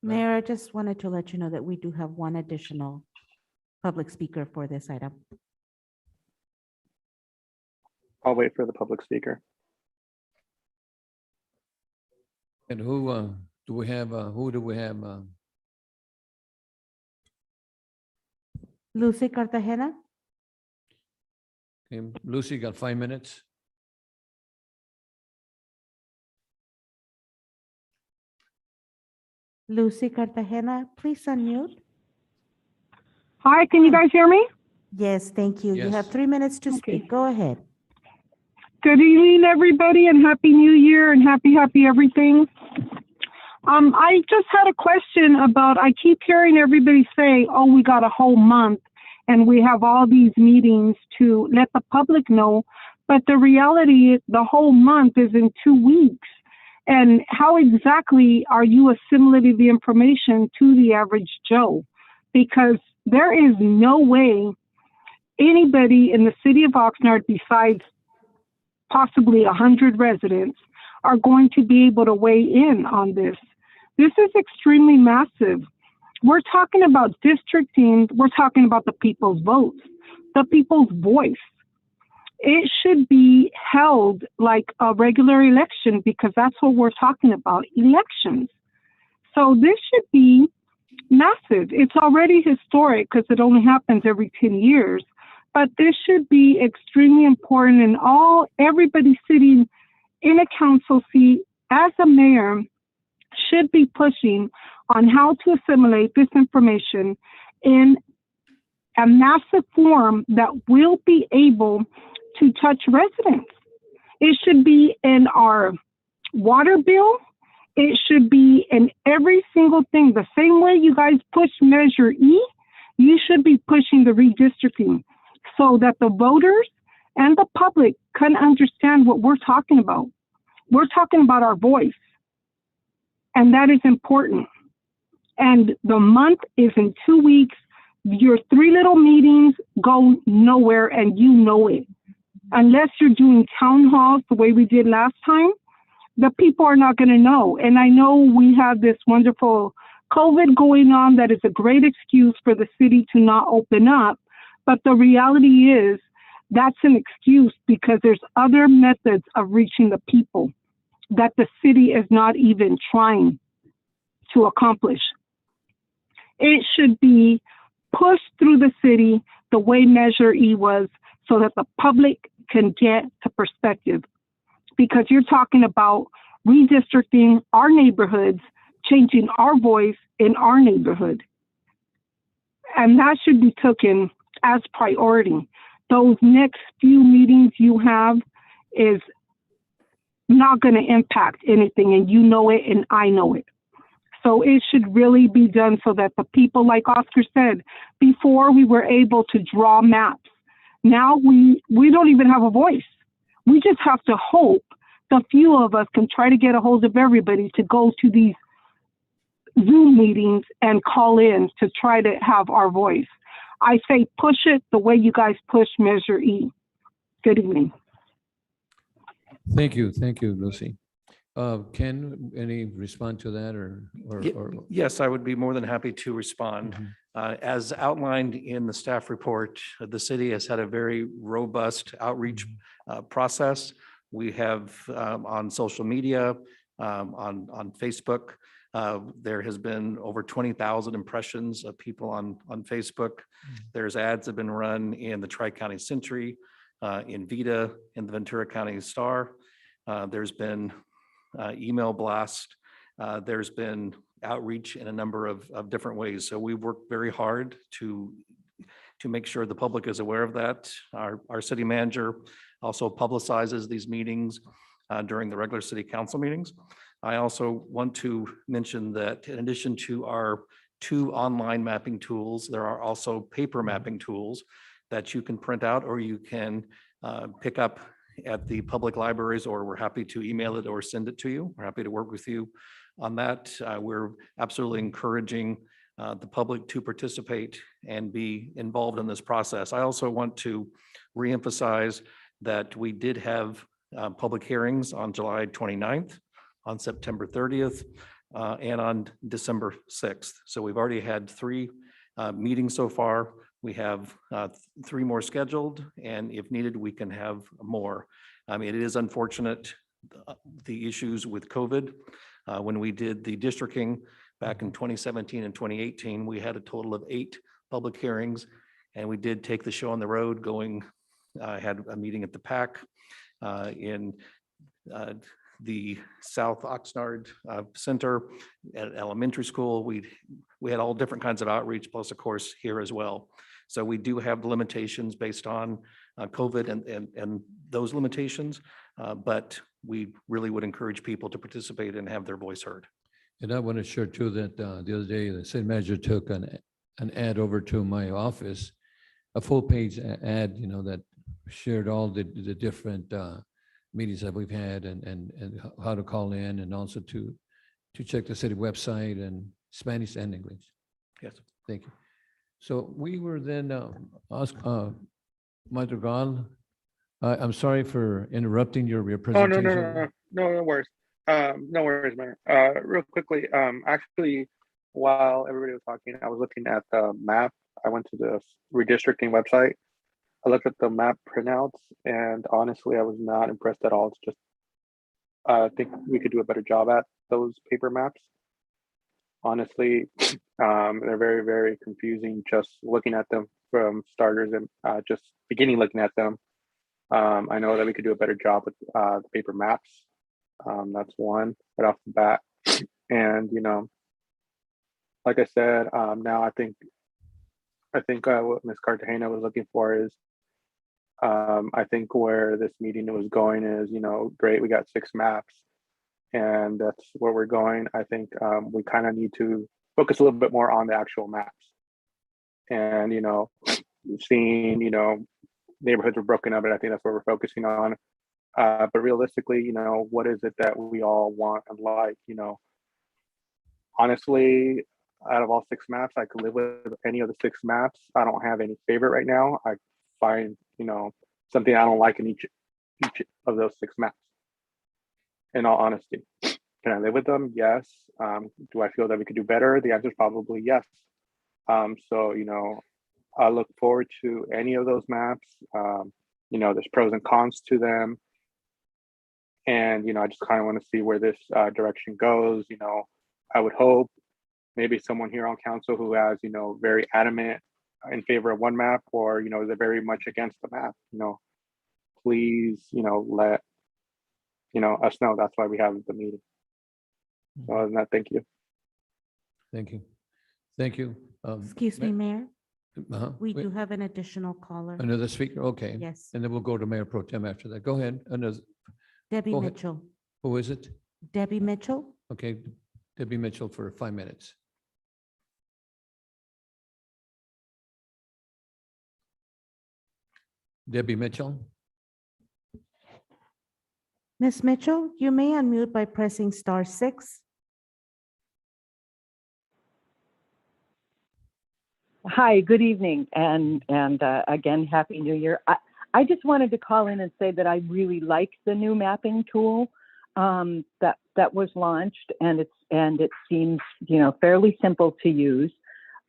Mayor, I just wanted to let you know that we do have one additional public speaker for this item. I'll wait for the public speaker. and who do we have, who do we have? Lucy Cartagena? Okay, Lucy, got 5 minutes? Lucy Cartagena, please unmute. Hi, can you guys hear me? Yes, thank you. You Yes. have 3 minutes to speak. Go ahead. Good evening, everybody, and Happy New Year and happy everything. I just had a question about, I keep hearing everybody say, oh, we got a whole month and we have all these meetings to let the public know. But the reality is the whole month is in 2 weeks. And how exactly are you assimilating the information to the average Joe? Because there is no way anybody in the city of Oxnard, besides possibly 100 residents, are going to be able to weigh in on this. This is extremely massive. We're talking about districting. We're talking about the people's votes, the people's voice. It should be held like a regular election because that's what we're talking about, elections. So this should be massive. It's already historic because it only happens every 10 years. But this should be extremely important, and everybody sitting in a council seat as a mayor should be pushing on how to assimilate this information in a massive form that will be able to touch residents. It should be in our water bill. It should be in every single thing. The same way you guys push Measure E, you should be pushing the redistricting so that the voters and the public can understand what we're talking about. We're talking about our voice, and that is important. And the month is in 2 weeks. Your 3 little meetings go nowhere, and you know it. Unless you're doing town halls the way we did last time, the people are not going to know. And I know we have this wonderful COVID going on that is a great excuse for the city to not open up. But the reality is that's an excuse because there's other methods of reaching the people that the city is not even trying to accomplish. It should be pushed through the city the way Measure E was so that the public can get to perspective. Because you're talking about redistricting our neighborhoods, changing our voice in our neighborhood. And that should be taken as priority. Those next few meetings you have is not going to impact anything, and you know it and I know it. So it should really be done so that the people, like Oscar said, before we were able to draw maps. Now we don't even have a voice. We just have to hope a few of us can try to get a hold of everybody to go to these Zoom meetings and call in to try to have our voice. I say push it the way you guys push Measure E. Good evening. Thank you, Lucy. Ken, any respond to that or? Yes, I would be more than happy to respond. As outlined in the staff report, the city has had a very robust outreach process. We have on social media, on Facebook, there has been over 20,000 impressions of people on Facebook. There's ads have been run in the Tri-County Century, in Vita, in the Ventura County Star. There's been email blast. There's been outreach in a number of different ways. So we work very hard to make sure the public is aware of that. Our city manager also publicizes these meetings during the regular city council meetings. I also want to mention that in addition to our 2 online mapping tools, there are also paper mapping tools that you can print out or you can pick up at the public libraries, or we're happy to email it or send it to you. We're happy to work with you on that. We're absolutely encouraging the public to participate and be involved in this process. I also want to reemphasize that we did have public hearings on July 29th, on September 30th, and on December 6th. So we've already had 3 meetings so far. We have 3 more scheduled, and if needed, we can have more. I mean, it is unfortunate, the issues with COVID. When we did the districting back in 2017 and 2018, we had a total of 8 public hearings, and we did take the show on the road going, had a meeting at the Pack in the South Oxnard Center at elementary school. We had all different kinds of outreach, plus of course here as well. So we do have limitations based on COVID and those limitations, but we really would encourage people to participate and have their voice heard. And I want to share too that the other day, the city manager took an ad over to my office, a full page ad, that shared all the different meetings that we've had and how to call in, and also to check the city website in Spanish and English. Yes. Thank you. So we were then asked, Madrigal, I'm sorry for interrupting your Oh, presentation. no worries. No worries, Mayor. Real quickly, actually, while everybody was talking, I was looking at the map. I went to the redistricting website. I looked at the map printouts, and honestly, I was not impressed at all. It's just, I think we could do a better job at those paper maps. Honestly, they're very, very confusing just looking at them from starters and just beginning looking at them. I know that we could do a better job with the paper maps. That's one right off the bat. And, like I said, now I think what Ms. Cartagena was looking for is, I think where this meeting was going is, great, we got 6 maps. And that's where we're going. I think we kind of need to focus a little bit more on the actual maps. And, seeing, neighborhoods are broken up, and I think that's what we're focusing on. But realistically, what is it that we all want and like, honestly, out of all 6 maps, I could live with any of the 6 maps. I don't have any favorite right now. I find, something I don't like in each of those 6 maps. In all honesty, can I live with them? Yes. Do I feel that we could do better? The answer is probably yes. So, I look forward to any of those maps. There's pros and cons to them. And, I just kind of want to see where this direction goes. I would hope maybe someone here on council who has, very adamant in favor of one map, or, is very much against the map, please, let us know. That's why we have the meeting. So other than that, thank you. Thank you. Thank you. Excuse me, Mayor. We Wait, do have an additional caller. another speaker? Okay. Yes. And then we'll go to Mayor Pro Tem after that. Go ahead. Another. Debbie Go ahead. Mitchell. Who is it? Debbie Mitchell. Okay. Debbie Mitchell for 5 minutes. Debbie Mitchell. Ms. Mitchell, you may unmute by pressing *6. Hi, good evening, and again, Happy New Year. I just wanted to call in and say that I really like the new mapping tool that was launched, and it seems, fairly simple to use.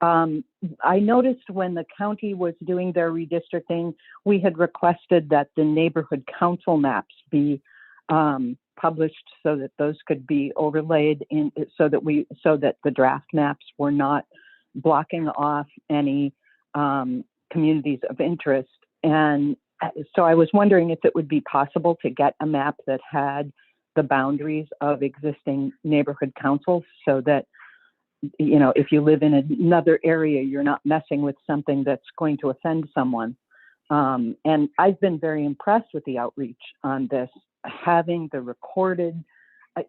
I noticed when the county was doing their redistricting, we had requested that the neighborhood council maps be published so that those could be overlaid in, so that the draft maps were not blocking off any communities of interest. And so I was wondering if it would be possible to get a map that had the boundaries of existing neighborhood councils, so that, if you live in another area, you're not messing with something that's going to offend someone. And I've been very impressed with the outreach on this, having the recorded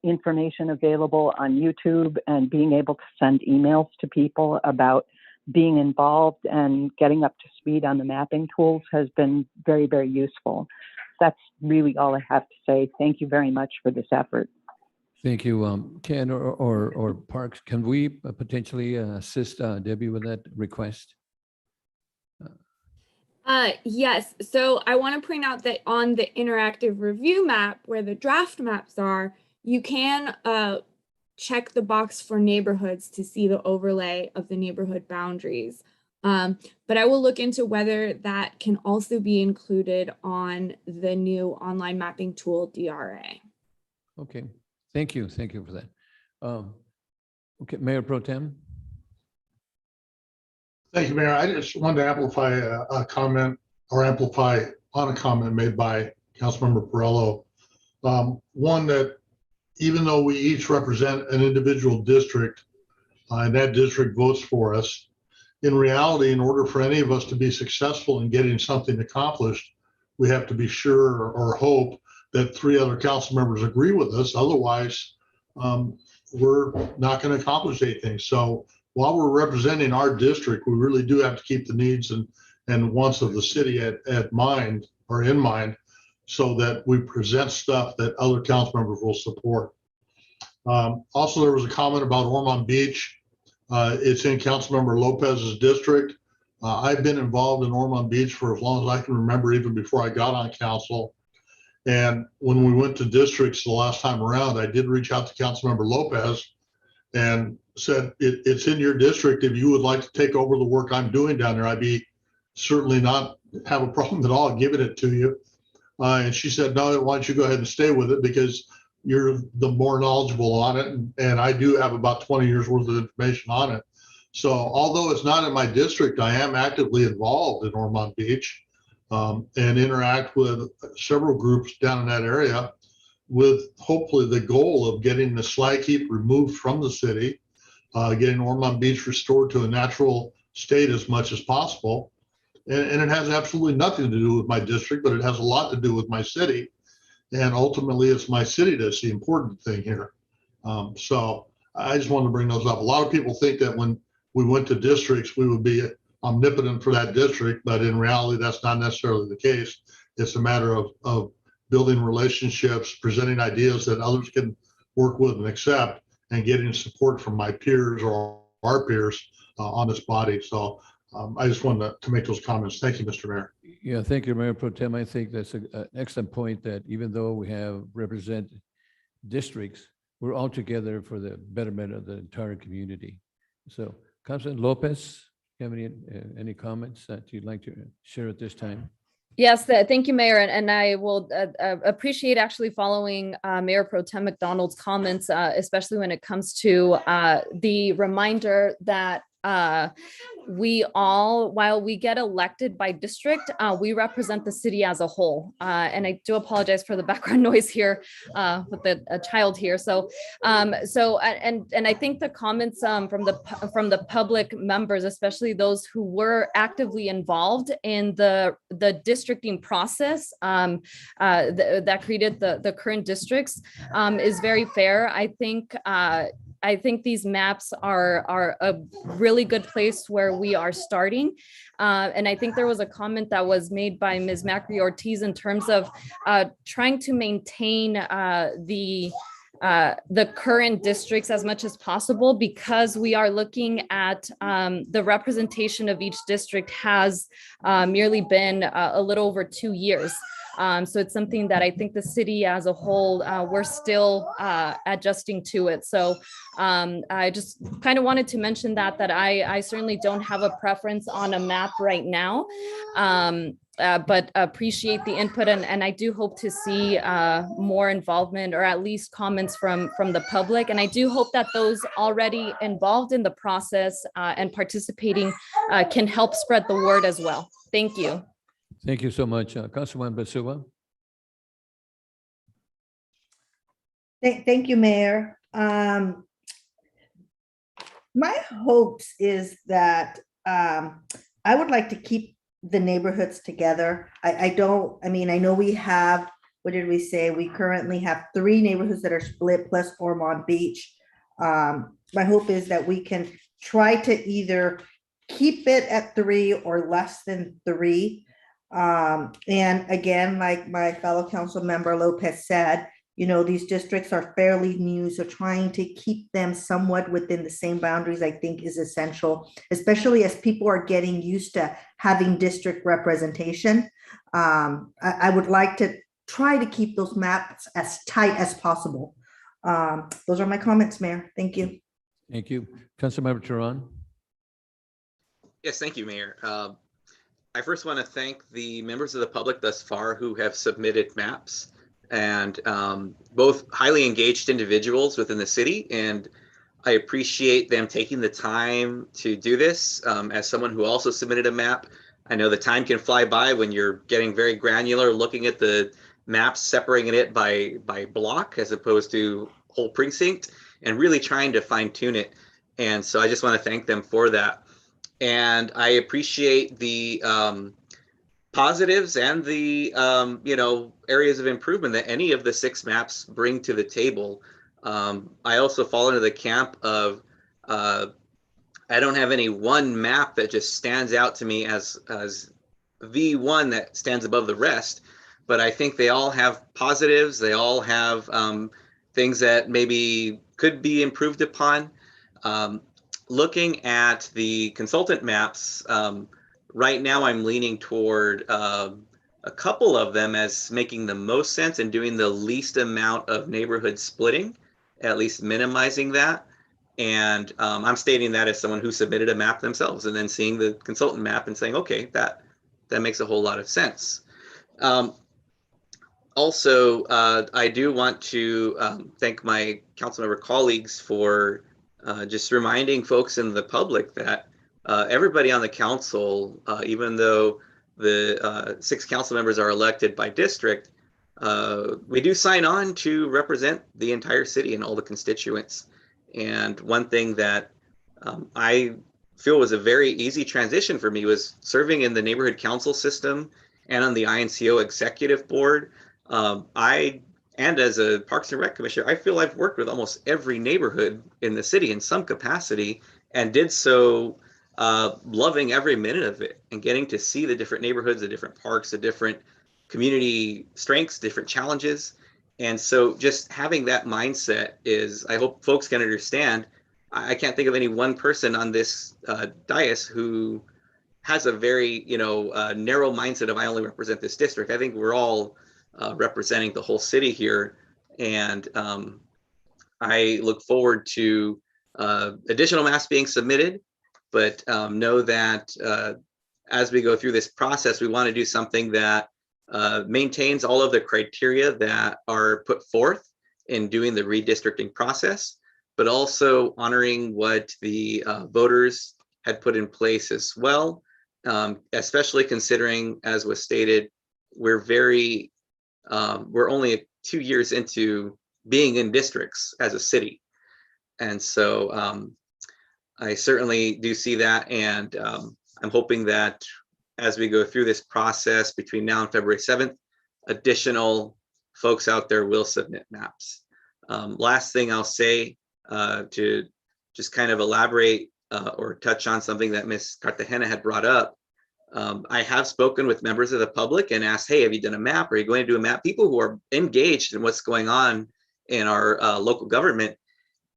information available on YouTube and being able to send emails to people about being involved and getting up to speed on the mapping tools has been very, very useful. That's really all I have to say. Thank you very much for this effort. Thank you. Ken or Parks, can we potentially assist Debbie with that request? Yes, so I want to point out that on the interactive review map where the draft maps are, you can check the box for neighborhoods to see the overlay of the neighborhood boundaries. But I will look into whether that can also be included on the new online mapping tool, DRA. Okay, thank you. Thank you for that. Okay, Mayor Pro Tem. Thank you, Mayor. I just wanted to amplify a comment, or amplify on a comment made by Councilmember Perello. One, that even though we each represent an individual district, and that district votes for us, in reality, in order for any of us to be successful in getting something accomplished, we have to be sure or hope that 3 other council members agree with us. Otherwise, we're not going to accomplish anything. So while we're representing our district, we really do have to keep the needs and wants of the city at mind, or in mind, so that we present stuff that other council members will support. Also, there was a comment about Ormond Beach. It's in Councilmember Lopez's district. I've been involved in Ormond Beach for as long as I can remember, even before I got on council. And when we went to districts the last time around, I did reach out to Councilmember Lopez and said, it's in your district. If you would like to take over the work I'm doing down there, I'd be certainly not have a problem at all giving it to you. And she said, no, why don't you go ahead and stay with it, because you're the more knowledgeable on it. And I do have about 20 years worth of information on it. So although it's not in my district, I am actively involved in Ormond Beach and interact with several groups down in that area, with hopefully the goal of getting the slag heap removed from the city, getting Ormond Beach restored to a natural state as much as possible. And it has absolutely nothing to do with my district, but it has a lot to do with my city. And ultimately, it's my city that's the important thing here. So I just wanted to bring those up. A lot of people think that when we went to districts, we would be omnipotent for that district, but in reality, that's not necessarily the case. It's a matter of building relationships, presenting ideas that others can work with and accept, and getting support from my peers or our peers on this body. So I just wanted to make those comments. Thank you, Mr. Mayor. Yeah, thank you, Mayor Pro Tem. I think that's an excellent point, that even though we have represent districts, we're all together for the betterment of the entire community. So, Councilman Lopez, you have any comments that you'd like to share at this time? Yes, thank you, Mayor. And I will appreciate actually following Mayor Pro Tem McDonald's comments, especially when it comes to the reminder that we all, while we get elected by district, we represent the city as a whole. And I do apologize for the background noise here with a child here. So I think the comments from the public members, especially those who were actively involved in the districting process that created the current districts, is very fair. I think I think these maps are a really good place where we are starting. And I think there was a comment that was made by Ms. Macri Ortiz in terms of trying to maintain the current districts as much as possible, because we are looking at the representation of each district has merely been a little over 2 years. So it's something that I think the city as a whole, we're still adjusting to it. So I just kind of wanted to mention that I certainly don't have a preference on a map right now. But appreciate the input, and I do hope to see more involvement, or at least comments from the public. And I do hope that those already involved in the process and participating can help spread the word as well. Thank you. Thank you so much. Councilwoman Basua. Thank you, Mayor. My hopes is that I would like to keep the neighborhoods together. I know we have, what did we say? We currently have 3 neighborhoods that are split plus Ormond Beach. My hope is that we can try to either keep it at 3 or less than 3. And again, like my fellow council member Lopez said, these districts are fairly new, so trying to keep them somewhat within the same boundaries, I think, is essential, especially as people are getting used to having district representation. I would like to try to keep those maps as tight as possible. Those are my comments, Mayor. Thank you. Thank you. Councilmember Turan. Yes, thank you, Mayor. I first want to thank the members of the public thus far who have submitted maps, and both highly engaged individuals within the city. And I appreciate them taking the time to do this. As someone who also submitted a map, I know the time can fly by when you're getting very granular, looking at the maps, separating it by block as opposed to whole precinct, and really trying to fine tune it. And so I just want to thank them for that. And I appreciate the positives and the areas of improvement that any of the 6 maps bring to the table. I also fall into the camp of I don't have any one map that just stands out to me as the one that stands above the rest, but I think they all have positives. They all have things that maybe could be improved upon. Looking at the consultant maps, right now I'm leaning toward a couple of them as making the most sense and doing the least amount of neighborhood splitting, at least minimizing that. And I'm stating that as someone who submitted a map themselves and then seeing the consultant map and saying, okay, that makes a whole lot of sense. Also, I do want to thank my councilmember colleagues for just reminding folks in the public that everybody on the council, even though the 6 council members are elected by district, we do sign on to represent the entire city and all the constituents. And one thing that I feel was a very easy transition for me was serving in the neighborhood council system and on the INCO executive board. And as a Parks and Rec commissioner, I feel I've worked with almost every neighborhood in the city in some capacity, and did so loving every minute of it and getting to see the different neighborhoods, the different parks, the different community strengths, different challenges. And so just having that mindset is, I hope folks can understand, I can't think of any one person on this dais who has a very narrow mindset of I only represent this district. I think we're all representing the whole city here. And I look forward to additional maps being submitted, but know that as we go through this process, we want to do something that maintains all of the criteria that are put forth in doing the redistricting process, but also honoring what the voters had put in place as well, especially considering, as was stated, we're only 2 years into being in districts as a city. And so I certainly do see that. And I'm hoping that as we go through this process between now and February 7th, additional folks out there will submit maps. Last thing I'll say, to just kind of elaborate or touch on something that Ms. Cartagena had brought up. I have spoken with members of the public and asked, hey, have you done a map? Are you going to do a map? People who are engaged in what's going on in our local government.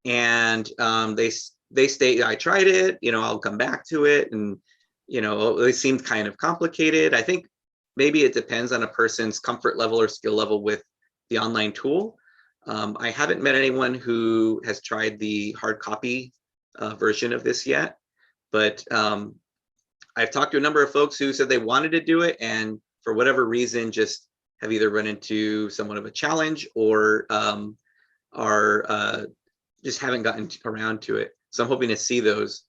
And they state, I tried it, I'll come back to it. And, it seemed kind of complicated. I think maybe it depends on a person's comfort level or skill level with the online tool. I haven't met anyone who has tried the hard copy version of this yet, but I've talked to a number of folks who said they wanted to do it and for whatever reason just have either run into somewhat of a challenge or are just haven't gotten around to it. So I'm hoping to see those.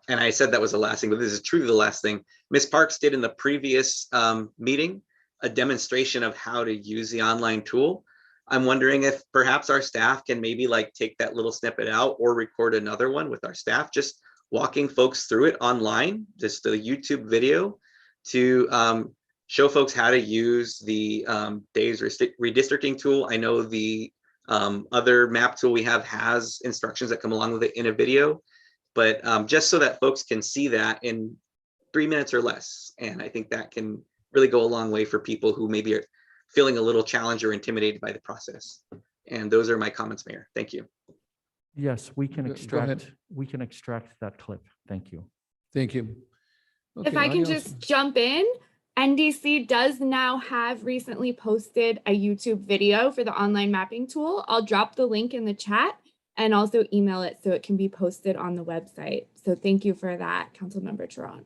And I said that was the last thing, but this is truly the last thing. Ms. Parks did in the previous meeting a demonstration of how to use the online tool. I'm wondering if perhaps our staff can maybe take that little snippet out or record another one with our staff, just walking folks through it online, just a YouTube video to show folks how to use the days redistricting tool. I know the other map tool we have has instructions that come along with it in a video, but just so that folks can see that in 3 minutes or less. And I think that can really go a long way for people who maybe are feeling a little challenged or intimidated by the process. And those are my comments, Mayor. Thank you. Yes, we can Go extract, ahead. we can extract that clip. Thank you. Thank you. If Okay, I can audience- just jump in, NDC does now have recently posted a YouTube video for the online mapping tool. I'll drop the link in the chat and also email it so it can be posted on the website. So thank you for that, Councilmember Tehran.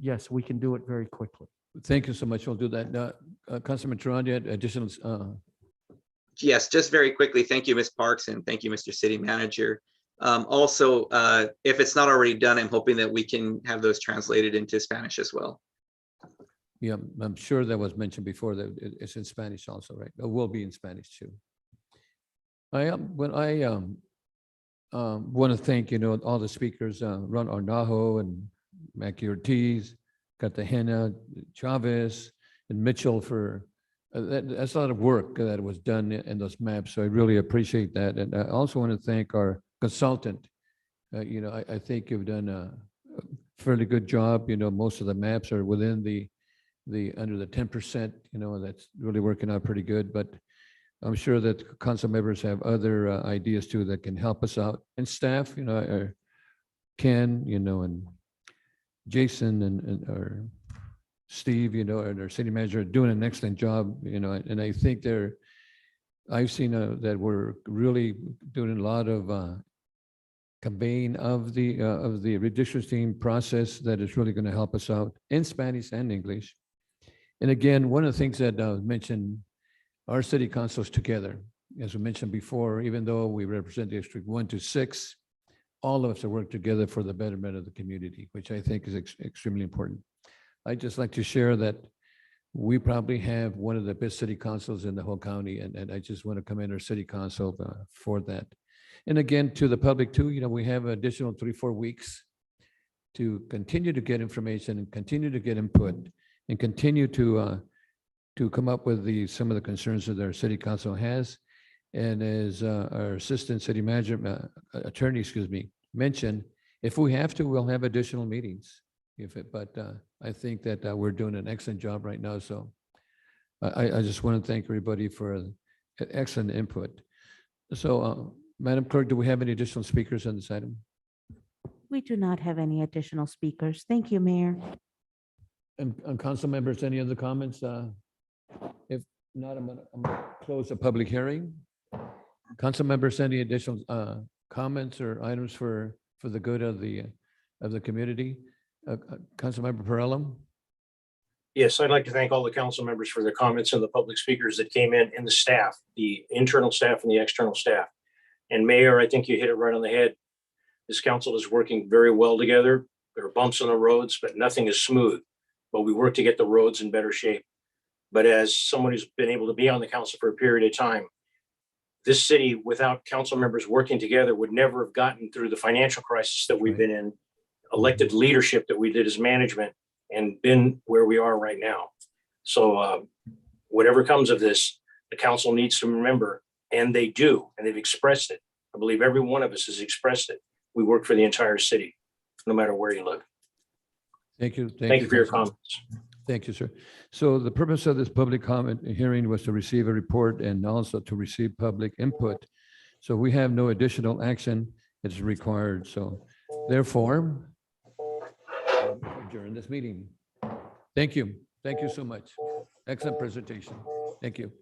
Yes, we can do it very quickly. Thank you so much. We'll do that. Councilman Tehran, you had additional, Yes, just very quickly. Thank you, Ms. Parks, and thank you, Mr. City Manager. Also, if it's not already done, I'm hoping that we can have those translated into Spanish as well. yeah, I'm sure that was mentioned before that it's in Spanish also, right? It will be in Spanish too. I want to thank, all the speakers, Ron Arnajo and Mack Ortiz, Cartagena, Chavez, and Mitchell for, that's a lot of work that was done in those maps. So I really appreciate that. And I also want to thank our consultant. I think you've done a fairly good job. Most of the maps are within the under the 10%, that's really working out pretty good. But I'm sure that council members have other ideas too that can help us out. And staff, Ken, and Jason and our Steve, and our city manager are doing an excellent job, and I think I've seen that we're really doing a lot of conveying of the redistricting process that is really going to help us out in Spanish and English. And again, one of the things that I mentioned, our city councils together, as we mentioned before, even though we represent District 1 to 6, all of us have worked together for the betterment of the community, which I think is extremely important. I'd just like to share that we probably have one of the best city councils in the whole county, and I just want to commend our city council for that. And again, to the public too, we have additional 3-4 weeks to continue to get information and continue to get input and continue to come up with some of the concerns that our city council has. And as our assistant city manager, attorney, mentioned, if we have to, we'll have additional meetings. But I think that we're doing an excellent job right now. So I just want to thank everybody for excellent input. So Madam Clerk, do we have any additional speakers on this item? We do not have any additional speakers. Thank you, Mayor. And council members, any other comments? If not, I'm gonna close the public hearing. Council members, any additional comments or items for the good of the community? Councilmember Perrello? Yes, I'd like to thank all the council members for their comments and the public speakers that came in, and the staff, the internal staff and the external staff. And Mayor, I think you hit it right on the head. This council is working very well together. There are bumps on the roads, but nothing is smooth. But we work to get the roads in better shape. But as someone who's been able to be on the council for a period of time, this city without council members working together would never have gotten through the financial crisis that we've been in, elected leadership that we did as management, and been where we are right now. So whatever comes of this, the council needs to remember, and they do, and they've expressed it, I believe every one of us has expressed it. We work for the entire city, no matter where you look. Thank you. Thank you for your Councilman. comments. Thank you, sir. So the purpose of this public comment hearing was to receive a report and also to receive public input. So we have no additional action that's required. So therefore, adjourn this meeting. Thank you. Thank you so much. Excellent presentation. Thank you.